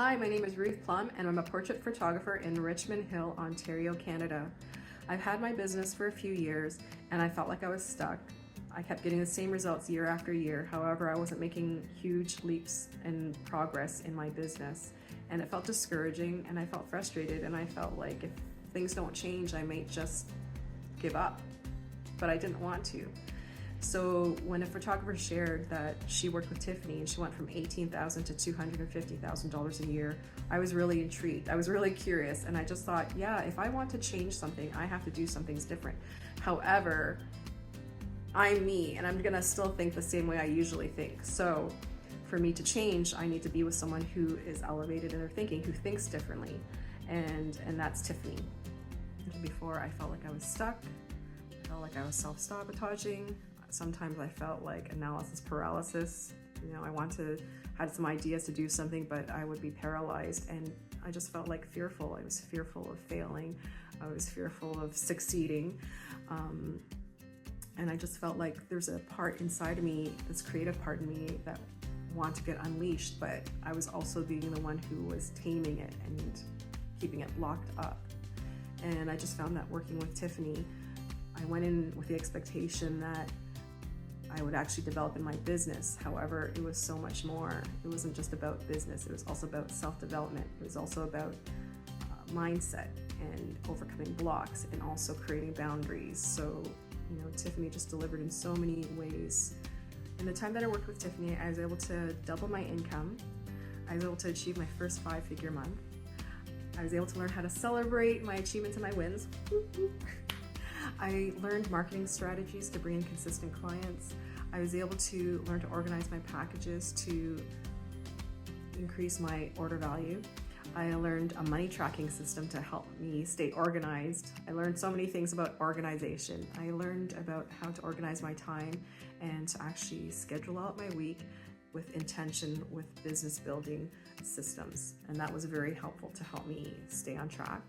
Hi, my name is Ruth Plum and I'm a portrait photographer in Richmond Hill, Ontario, Canada. I've had my business for a few years and I felt like I was stuck. I kept getting the same results year after year. However, I wasn't making huge leaps in progress in my business. And it felt discouraging and I felt frustrated and I felt like if things don't change, I might just give up. But I didn't want to. So when a photographer shared that she worked with Tiffany and she went from $18,000 to $250,000 a year, I was really intrigued. I was really curious and I just thought, yeah, if I want to change something, I have to do some things different. However, I'm me and I'm gonna still think the same way I usually think. So for me to change, I need to be with someone who is elevated in their thinking, who thinks differently. And that's Tiffany. Before I felt like I was stuck, I felt like I was self-sabotaging. Sometimes I felt like analysis paralysis. You know, had some ideas to do something, but I would be paralyzed and I just felt like fearful. I was fearful of failing. I was fearful of succeeding. And I just felt like there's a part inside of me, this creative part in me that wanted to get unleashed, but I was also being the one who was taming it and keeping it locked up. And I just found that working with Tiffany, I went in with the expectation that I would actually develop in my business. However, it was so much more. It wasn't just about business. It was also about self-development. It was also about mindset and overcoming blocks and also creating boundaries. So, you know, Tiffany just delivered in so many ways. In the time that I worked with Tiffany, I was able to double my income. I was able to achieve my first 5-figure month. I was able to learn how to celebrate my achievements and my wins. I learned marketing strategies to bring in consistent clients. I was able to learn to organize my packages to increase my order value. I learned a money tracking system to help me stay organized. I learned so many things about organization. I learned about how to organize my time and to actually schedule out my week with intention with business building systems. And that was very helpful to help me stay on track.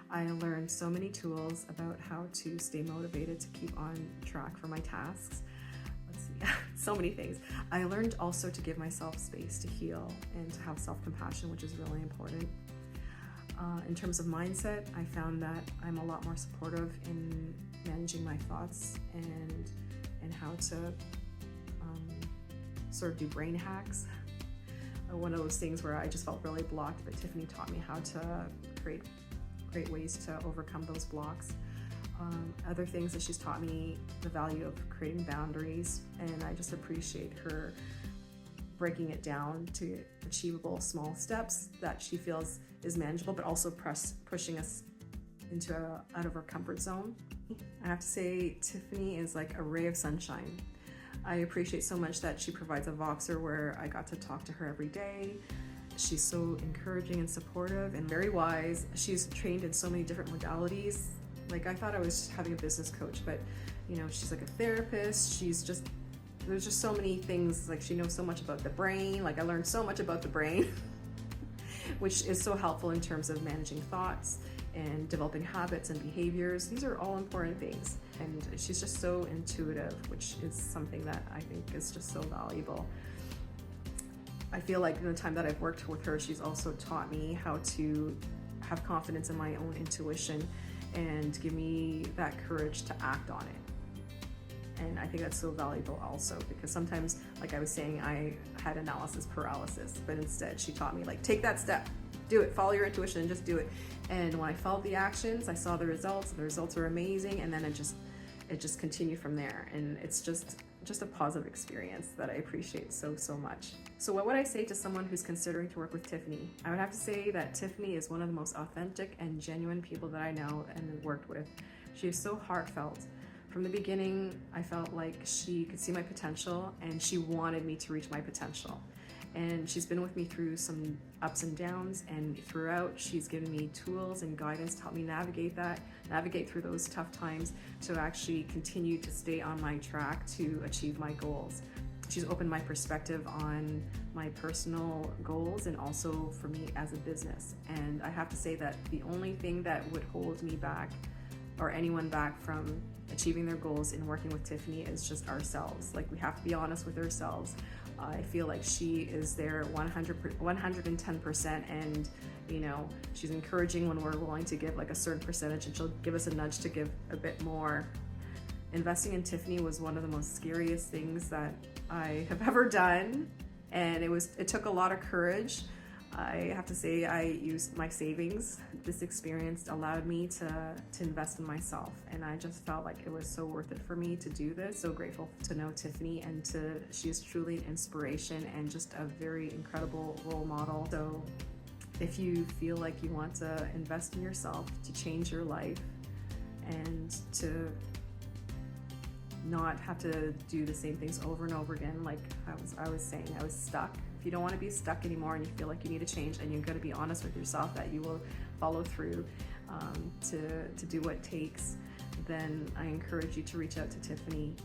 I learned so many tools about how to stay motivated to keep on track for my tasks. Let's see, so many things. I learned also to give myself space to heal and to have self-compassion, which is really important. In terms of mindset, I found that I'm a lot more supportive in managing my thoughts and how to sort of do brain hacks. One of those things where I just felt really blocked, but Tiffany taught me how to create great ways to overcome those blocks. Other things that she's taught me, the value of creating boundaries, and I just appreciate her breaking it down to achievable small steps that she feels is manageable, but also pushing us out of our comfort zone. I have to say, Tiffany is like a ray of sunshine. I appreciate so much that she provides a Voxer where I got to talk to her every day. She's so encouraging and supportive and very wise. She's trained in so many different modalities. Like, I thought I was having a business coach, but you know, she's like a therapist. There's just so many things. Like, she knows so much about the brain. Like, I learned so much about the brain, which is so helpful in terms of managing thoughts and developing habits and behaviors. These are all important things. And she's just so intuitive, which is something that I think is just so valuable. I feel like in the time that I've worked with her, she's also taught me how to have confidence in my own intuition and give me that courage to act on it. And I think that's so valuable also, because sometimes, like I was saying, I had analysis paralysis, but instead she taught me, like, take that step, do it, follow your intuition and just do it. And when I followed the actions, I saw the results were amazing, and then it just continued from there. And it's just a positive experience that I appreciate so much. So what would I say to someone who's considering to work with Tiffany? I would have to say that Tiffany is one of the most authentic and genuine people that I know and worked with. She is so heartfelt. From the beginning, I felt like she could see my potential and she wanted me to reach my potential. And she's been with me through some ups and downs, and throughout she's given me tools and guidance to help me navigate through those tough times to actually continue to stay on my track to achieve my goals. She's opened my perspective on my personal goals and also for me as a business. And I have to say that the only thing that would hold me back or anyone back from achieving their goals in working with Tiffany is just ourselves. Like, we have to be honest with ourselves. I feel like she is there 110%, and you know, she's encouraging when we're willing to give like a certain percentage, and she'll give us a nudge to give a bit more. Investing in Tiffany was one of the most scariest things that I have ever done, and it took a lot of courage. I have to say, I used my savings. This experience allowed me to invest in myself, and I just felt like it was so worth it for me to do this. So grateful to know Tiffany, and she's truly an inspiration and just a very incredible role model. So if you feel like you want to invest in yourself to change your life and to not have to do the same things over and over again, like I was saying, I was stuck. If you don't want to be stuck anymore and you feel like you need to change, and you're going to be honest with yourself that you will follow through to do what it takes, then I encourage you to reach out to Tiffany